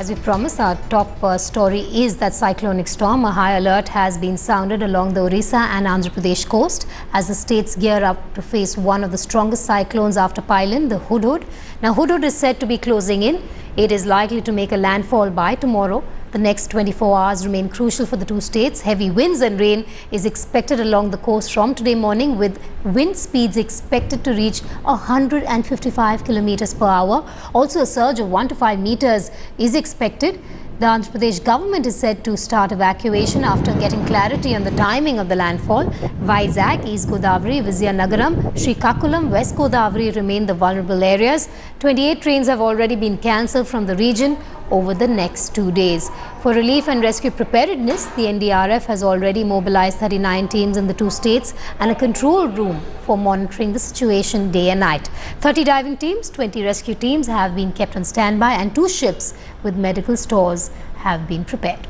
As we promised, our top story is that cyclonic storm. A high alert has been sounded along the Odisha and Andhra Pradesh coast as the states gear up to face one of the strongest cyclones after Pylan, the Hudhud. Now, Hudhud is said to be closing in. It is likely to make a landfall by tomorrow. The next 24 hours remain crucial for the two states. Heavy winds and rain is expected along the coast from today morning, with wind speeds expected to reach 155 kilometers per hour. Also, a surge of 1 to 5 meters is expected. The Andhra Pradesh government is said to start evacuation after getting clarity on the timing of the landfall. Vizag, East Godavari, Vizianagaram, Srikakulam, West Godavari remain the vulnerable areas. 28 trains have already been cancelled from the region over the next 2 days. For relief and rescue preparedness, the NDRF has already mobilized 39 teams in the two states and a control room for monitoring the situation day and night. 30 diving teams, 20 rescue teams have been kept on standby, and 2 ships with medical stores have been prepared.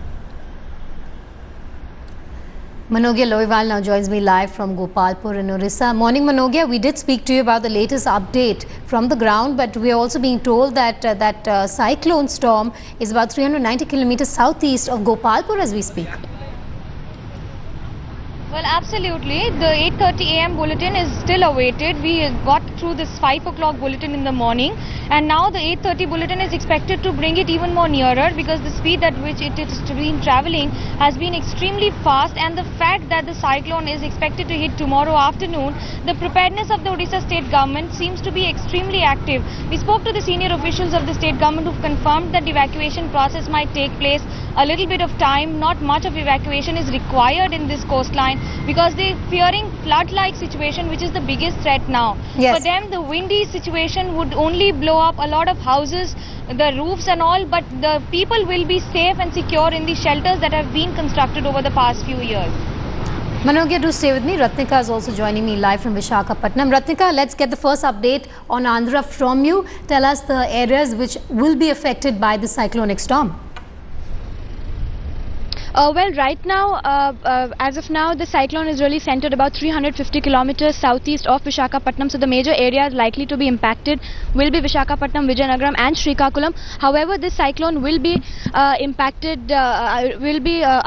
Manogya Loiwal now joins me live from Gopalpur in Odisha. Morning, Manogya. We did speak to you about the latest update from the ground, but we are also being told that cyclone storm is about 390 kilometers southeast of Gopalpur as we speak. Well, absolutely. The 8:30 a.m. bulletin is still awaited. We got through this 5 o'clock bulletin in the morning, and now the 8:30 bulletin is expected to bring it even more nearer, because the speed at which it has been traveling has been extremely fast, and the fact that the cyclone is expected to hit tomorrow afternoon, the preparedness of the Odisha state government seems to be extremely active. We spoke to the senior officials of the state government who've confirmed that the evacuation process might take place a little bit of time. Not much of evacuation is required in this coastline, because they're fearing flood-like situation, which is the biggest threat now. Yes. For them, the windy situation would only blow up a lot of houses, the roofs and all, but the people will be safe and secure in the shelters that have been constructed over the past few years. Manogya, do stay with me. Ratnika is also joining me live from Visakhapatnam. Ratnika, let's get the first update on Andhra from you. Tell us the areas which will be affected by the cyclonic storm. Well, right now, as of now, the cyclone is really centered about 350 kilometers southeast of Visakhapatnam. So the major areas likely to be impacted will be Visakhapatnam, Vizianagaram and Srikakulam. However, this cyclone will be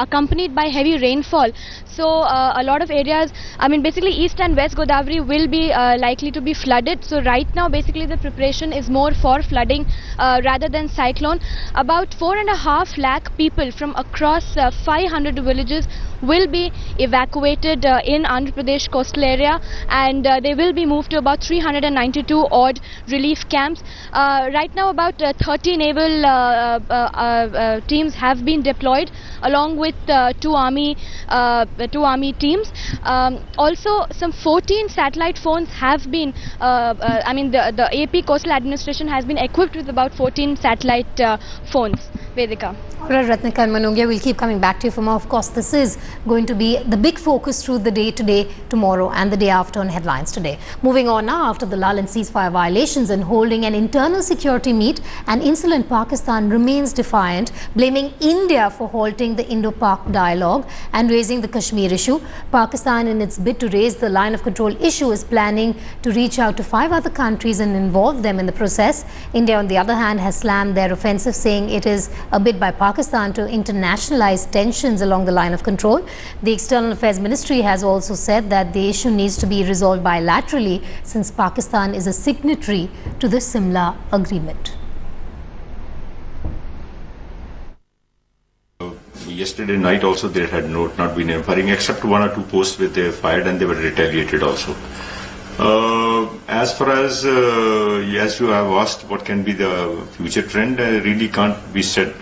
accompanied by heavy rainfall. So a lot of areas, I mean basically East and West Godavari will be likely to be flooded. So right now basically the preparation is more for flooding rather than cyclone. About 4.5 lakh people from across 500 villages will be evacuated in Andhra Pradesh coastal area, and they will be moved to about 392 odd relief camps. Right now about 30 naval teams have been deployed, along with two army teams. Also some 14 satellite phones have been the AP Coastal Administration has been equipped with about 14 satellite phones. Vedika. All right, Ratnika and Manogya, we'll keep coming back to you for more. Of course, this is going to be the big focus through the day today, tomorrow and the day after on headlines today. Moving on now, after the lull in ceasefire violations and holding an internal security meet, an insolent Pakistan remains defiant, blaming India for halting the Indo-Pak dialogue and raising the Kashmir issue. Pakistan, in its bid to raise the line of control issue, is planning to reach out to 5 other countries and involve them in the process. India, on the other hand, has slammed their offensive, saying it is a bid by Pakistan to internationalize tensions along the line of control. The External Affairs Ministry has also said that the issue needs to be resolved bilaterally, since Pakistan is a signatory to the Simla agreement. Yesterday night also there had not been any firing, except 1 or 2 posts where they fired and they were retaliated also. As far as you have asked what can be the future trend, really can't be said.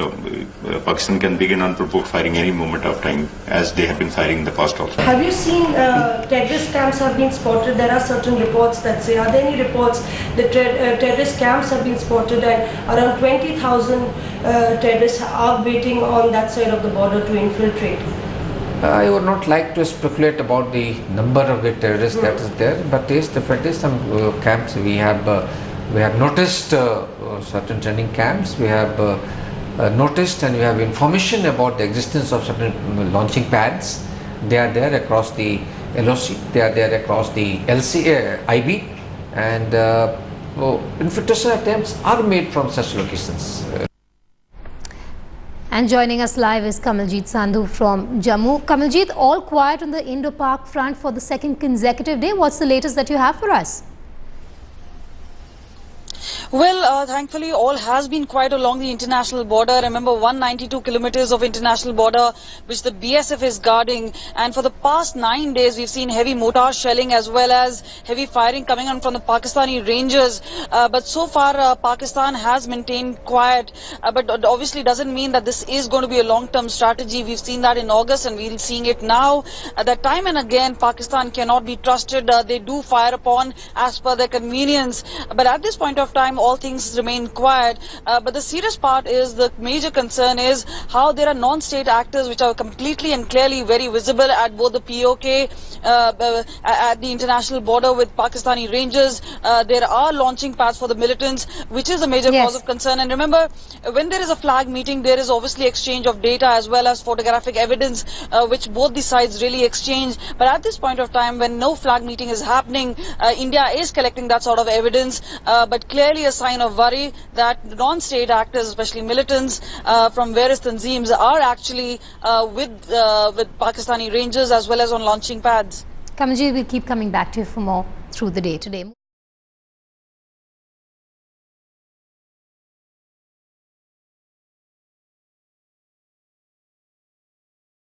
Pakistan can begin unprovoked firing any moment of time, as they have been firing in the past also. Have you seen terrorist camps have been spotted? There are certain reports that say, are there any reports that terrorist camps have been spotted, and around 20,000 terrorists are waiting on that side of the border to infiltrate? I would not like to speculate about the number of the terrorists that is there, but yes, definitely some camps we have noticed certain training camps. We have noticed and we have information about the existence of certain launching pads. They are there across the LOC, they are there across the IB, and infiltration attempts are made from such locations. And joining us live is Kamaljeet Sandhu from Jammu. Kamaljeet, all quiet on the Indo-Pak front for the second consecutive day. What's the latest that you have for us? Well, thankfully, all has been quiet along the international border. Remember, 192 kilometers of international border, which the BSF is guarding. And for the past 9 days, we've seen heavy mortar shelling as well as heavy firing coming on from the Pakistani ranges. But so far, Pakistan has maintained quiet. But obviously doesn't mean that this is going to be a long-term strategy. We've seen that in August and we're seeing it now. That time and again, Pakistan cannot be trusted. They do fire upon as per their convenience. But at this point of time, all things remain quiet. But the serious part is, the major concern is how there are non-state actors which are completely and clearly very visible at both the POK, at the international border with Pakistani rangers. There are launching pads for the militants, which is a major cause of concern. And remember, when there is a flag meeting, there is obviously exchange of data as well as photographic evidence, which both the sides really exchange. But at this point of time, when no flag meeting is happening, India is collecting that sort of evidence, but clearly a sign of worry that non-state actors, especially militants from various tanzeems, are actually with Pakistani rangers as well as on launching pads. Kamaljeet, we'll keep coming back to you for more through the day today.